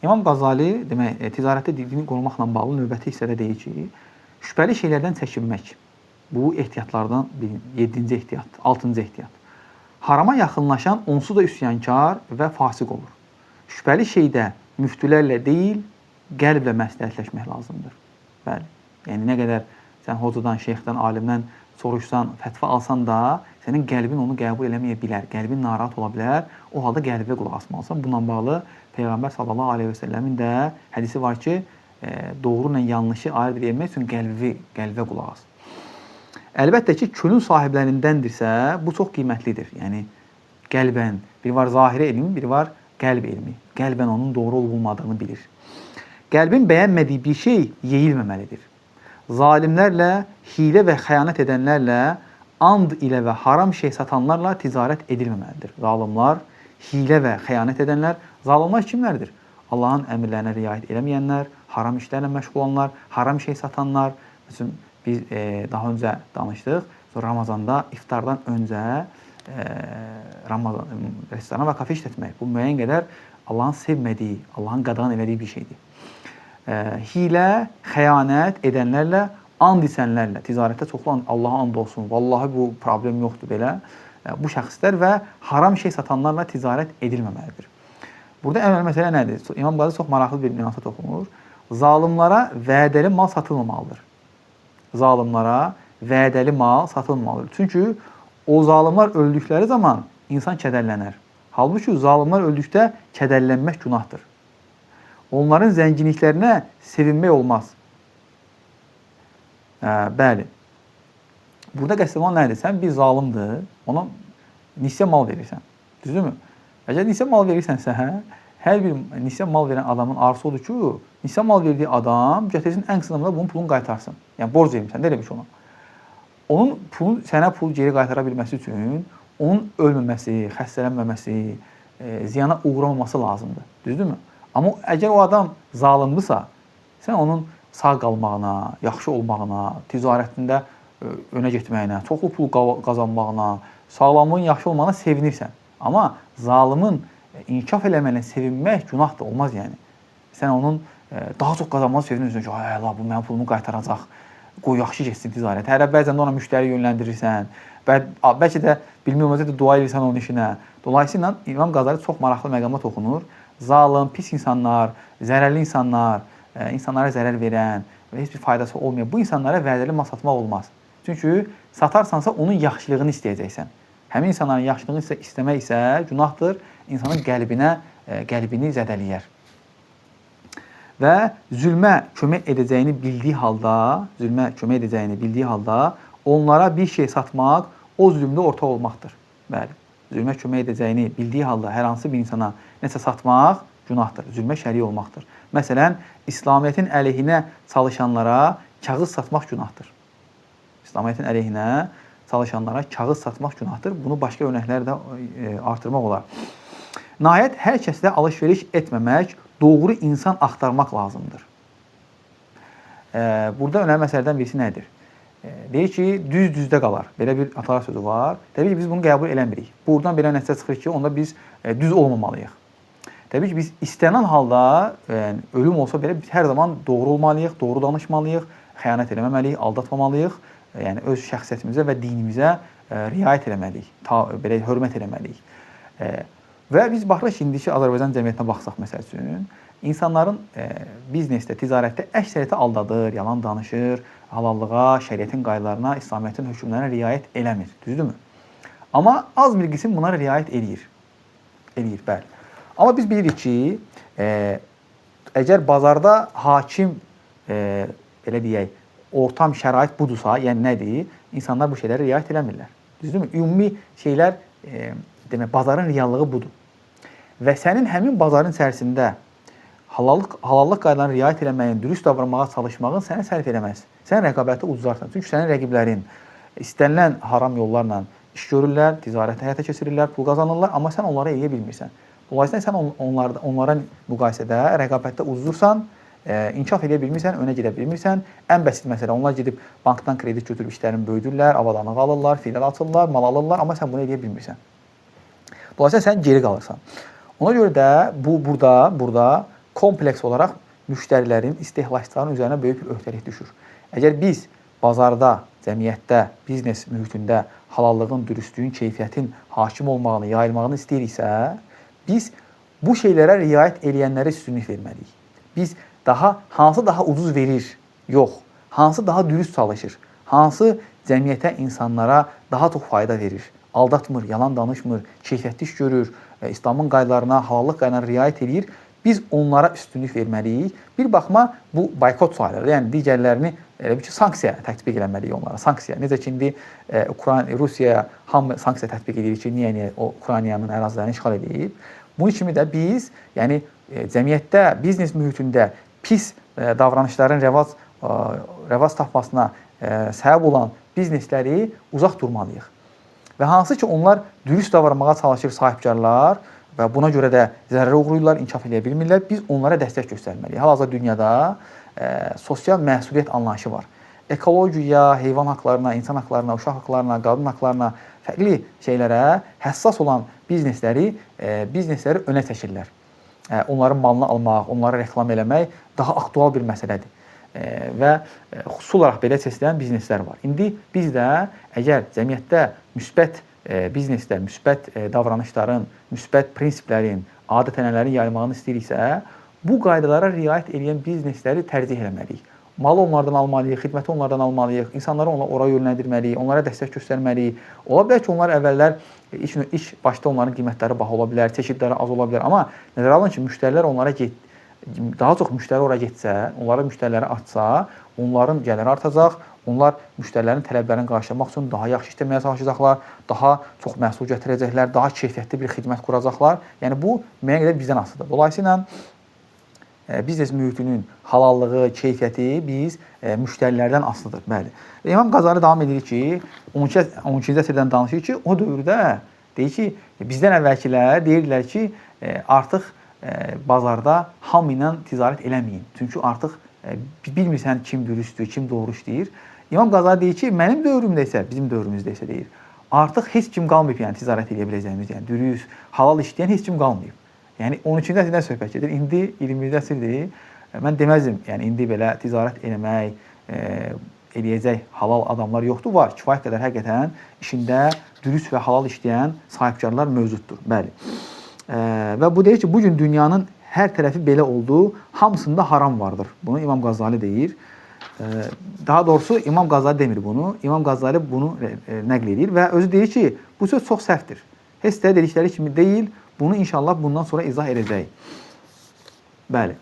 İmam Qazali demək, ticarətdə dini qorumaqla bağlı növbəti hissədə deyir ki, şübhəli şeylərdən çəkinmək. Bu ehtiyatlardan 7-ci ehtiyat, 6-cı ehtiyat. Harama yaxınlaşan onsuz da üsyankar və fasiq olur. Şübhəli şeydə müftülərlə deyil, qəlblə məsləhətləşmək lazımdır. Bəli. Yəni nə qədər sən hocadan, şeyxdən, alimdən soruşsan, fətva alsan da, sənin qəlbin onu qəbul eləməyə bilər. Qəlbin narahat ola bilər. O halda qəlbə qulaq asmalısan. Bununla bağlı Peyğəmbər sallallahu əleyhi və səlləmin də hədisi var ki, doğru ilə yanlışı ayırd etmək üçün qəlbə qulaq as. Əlbəttə ki, könül sahiblərindəndirsə, bu çox qiymətlidir. Yəni qəlbən, biri var zahiri elmi, biri var qəlb elmi. Qəlbən onun doğru olmadığını bilir. Qəlbin bəyənmədiyi bir şey yeyilməməlidir. Zalimlərlə, hilə və xəyanət edənlərlə, and ilə və haram şey satanlarla ticarət edilməməlidir. Zalimlar, hilə və xəyanət edənlər, zalimlar kimlərdir? Allahın əmrlərinə riayət eləməyənlər, haram işlərlə məşğul olanlar, haram şey satanlar. Məsələn, biz daha öncə danışdıq. Ramazanda iftardan öncə restoran və kafe işlətmək. Bu müəyyən qədər Allahın sevmədiyi, Allahın qadağan elədiyi bir şeydir. Hilə, xəyanət edənlərlə, and içənlərlə, ticarətdə çoxlu Allaha and olsun, vallahi bu problem yoxdur belə. Bu şəxslər və haram şey satanlarla ticarət edilməməlidir. Burada ən önəmli məsələ nədir? İmam Qazali çox maraqlı bir nüansa toxunur. Zalimlara vədəli mal satılmamalıdır. Zalimlara vədəli mal satılmamalıdır. Çünki o zalimlar öldükləri zaman insan kədərlənər. Halbuki zalimlar öldükdə kədərlənmək günahdır. Onların zənginliklərinə sevinmək olmaz. Bəli. Burada qəsd olan nədir? Sən bir zalimdir, ona nisyə mal verirsən. Düzdürmü? Əgər nisyə mal verirsənsə, hər bir nisyə mal verən adamın arzusu odur ki, nisyə mal verdiyi adam gətirsin ən qısa zamanda bunun pulunu qaytarsın. Yəni borc vermirsən, elə bir şey ona. Onun pulun sənə pul geri qaytara bilməsi üçün onun ölməməsi, xəstələnməməsi, ziyana uğramaması lazımdır. Düzdürmü? Amma əgər o adam zalimdirsə, sən onun sağ qalmağına, yaxşı olmağına, ticarətində önə getməyinə, çoxlu pul qazanmağına, sağlamlığın yaxşı olmağına sevinirsən. Amma zalimin inkişaf eləməyinə sevinmək günahdır, olmaz yəni. Sən onun daha çox qazanmağına sevinirsən ki, ay Allah, bu mənim pulumu qaytaracaq, qoy yaxşı getsin ticarət. Hələ bəzən də ona müştəri yönləndirirsən, bəlkə də bilmək olmasa da dua edirsən onun işinə. Dolayısıyla İmam Qazali çox maraqlı məqama toxunur. Zalim, pis insanlar, zərərli insanlar, insanlara zərər verən və heç bir faydası olmayan bu insanlara vədəli mal satmaq olmaz. Çünki satarsansa onun yaxşılığını istəyəcəksən. Həmin insanların yaxşılığını istəmək isə günahdır, insanın qəlbini zədələyər. Və zülmə kömək edəcəyini bildiyi halda, onlara bir şey satmaq o zülmdə ortaq olmaqdır. Bəli, zülmə kömək edəcəyini bildiyi halda hər hansı bir insana nəsə satmaq günahdır, zülmə şərik olmaqdır. Məsələn, İslamiyyətin əleyhinə çalışanlara kağız satmaq günahdır. İslamiyyətin əleyhinə çalışanlara kağız satmaq günahdır. Bunu başqa örnəkləri də artırmaq olar. Nəhayət, hər kəslə alış-veriş etməmək, doğru insan axtarmaq lazımdır. Burada önəmli məsələlərdən birisi nədir? Deyir ki, düz düzdə qalar. Belə bir atalar sözü var. Təbii ki, biz bunu qəbul eləmirik. Buradan belə nəticə çıxır ki, onda biz düz olmamalıyıq. Təbii ki, biz istənilən halda ölüm olsa belə biz hər zaman doğru olmalıyıq, doğru danışmalıyıq, xəyanət eləməməliyik, aldatmamalıyıq. Yəni öz şəxsiyyətimizə və dinimizə riayət eləməliyik, belə hörmət eləməliyik. Və biz baxırıq ki, indiki Azərbaycan cəmiyyətinə baxsaq məsəl üçün, insanların biznesdə, ticarətdə əksəriyyəti aldadır, yalan danışır, halallığa, şəriətin qaydalarına, İslamiyyətin hökmlərinə riayət eləmir, düzdürmü? Amma az bir qism buna riayət eləyir. Bəli. Amma biz bilirik ki, əgər bazarda hakim, belə deyək, ortam, şərait budursa, yəni nədir? İnsanlar bu şeylərə riayət eləmirlər. Düzdürmü? Ümumi şeylər, demək, bazarın reallığı budur. Və sənin həmin bazarın içərisində halallıq qaydalarına riayət eləməyin, dürüst davranmağa çalışmağın sənə sərf eləməz. Sən rəqabətdə ucuzarsan. Çünki sənin rəqiblərin istənilən haram yollarla iş görürlər, ticarət həyata keçirirlər, pul qazanırlar, amma sən onlara eləyə bilmirsən. Dolayısıyla sən onlara müqayisədə rəqabətdə ucuzursan, inkişaf edə bilmirsən, önə gedə bilmirsən. Ən bəsit məsələ, onlar gedib bankdan kredit götürüb işlərini böyüdürlər, avadanlıq alırlar, filial açırlar, mal alırlar, amma sən bunu edə bilmirsən. Dolayısıyla sən geri qalırsan. Ona görə də burada kompleks olaraq müştərilərin, istehlakçıların üzərinə böyük bir öhdəlik düşür. Əgər biz bazarda, cəmiyyətdə, biznes mühitində halallığın, dürüstlüyün, keyfiyyətin hakim olmağını, yayılmağını istəyiriksə, biz bu şeylərə riayət edənlərə üstünlük verməliyik. Biz hansı daha ucuz verir, yox, hansı daha dürüst çalışır, hansı cəmiyyətə, insanlara daha çox fayda verir, aldatmır, yalan danışmır, keyfiyyətli iş görür, İslamın qaydalarına, halallıq qaydalarına riayət edir. Biz onlara üstünlük verməliyik. Bir baxma bu boykot sayılır. Yəni digərlərini elə bir ki, sanksiya tətbiq etməliyik onlara. Sanksiya. Necə ki indi Rusiyaya hamı sanksiya tətbiq edir ki, niyə o Ukraynanın ərazilərini işğal edib. Bunun kimi də biz, yəni cəmiyyətdə, biznes mühitində pis davranışların rəvac tapmasına səbəb olan biznesləri uzaq durmalıyıq. Və hansı ki, onlar dürüst davranmağa çalışır sahibkarlar və buna görə də zərərə uğrayırlar, inkişaf edə bilmirlər. Biz onlara dəstək göstərməliyik. Hal-hazırda dünyada sosial məsuliyyət anlayışı var. Ekologiya, heyvan haqlarına, insan haqlarına, uşaq haqlarına, qadın haqlarına, fərqli şeylərə həssas olan biznesləri önə çəkirlər. Onların malını almaq, onları reklam eləmək daha aktual bir məsələdir. Və xüsusi olaraq belə seçilən bizneslər var. İndi biz də əgər cəmiyyətdə müsbət biznesdə, müsbət davranışların, müsbət prinsiplərin, adət-ənənələrin yayılmağını istəyiriksə, bu qaydalara riayət edən biznesləri tərcih etməliyik. Malı onlardan almalıyıq, xidməti onlardan almalıyıq, insanları ora yönləndirməliyik, onlara dəstək göstərməliyik. Ola bilər ki, onlar əvvəllər ilk başda onların qiymətləri baha ola bilər, çeşidləri az ola bilər, amma nəzərə alın ki, müştərilər onlara daha çox müştəri ora getsə, onlara müştəriləri artsa, onların gəliri artacaq, onlar müştərilərin tələblərini qarşılamaq üçün daha yaxşı işləməyə çalışacaqlar, daha çox məhsul gətirəcəklər, daha keyfiyyətli bir xidmət quracaqlar. Yəni bu müəyyən qədər bizdən asılıdır. Dolayısıyla biznes mühitinin halallığı, keyfiyyəti biz müştərilərdən asılıdır. Bəli. İmam Qazali davam edir ki, 12-ci əsrdən danışır ki, o dövrdə deyir ki, bizdən əvvəlkilər deyirlər ki, artıq bazarda hamı ilə ticarət eləməyin. Çünki artıq bilmirsən kim dürüsttür, kim doğru işləyir. İmam Qazali deyir ki, mənim dövrümdə isə, bizim dövrümüzdə isə deyir, artıq heç kim qalmayıb, yəni ticarət edə biləcəyimiz, yəni dürüst, halal işləyən heç kim qalmayıb. Yəni 13-cü əsrdən söhbət gedir. İndi 20-ci əsrdir. Mən deməzdim, yəni indi belə ticarət eləmək, eləyəcək halal adamlar yoxdur, var. Kifayət qədər həqiqətən işində dürüst və halal işləyən sahibkarlar mövcuddur. Bəli. Və bu deyir ki, bugün dünyanın hər tərəfi belə oldu, hamısında haram vardır. Bunu İmam Qazali deyir. Daha doğrusu İmam Qazali demir bunu. İmam Qazali bunu nəql edir və özü deyir ki, bu söz çox səhvdir. Heç də dedikləri kimi deyil. Bunu inşallah bundan sonra izah edəcək. Bəli.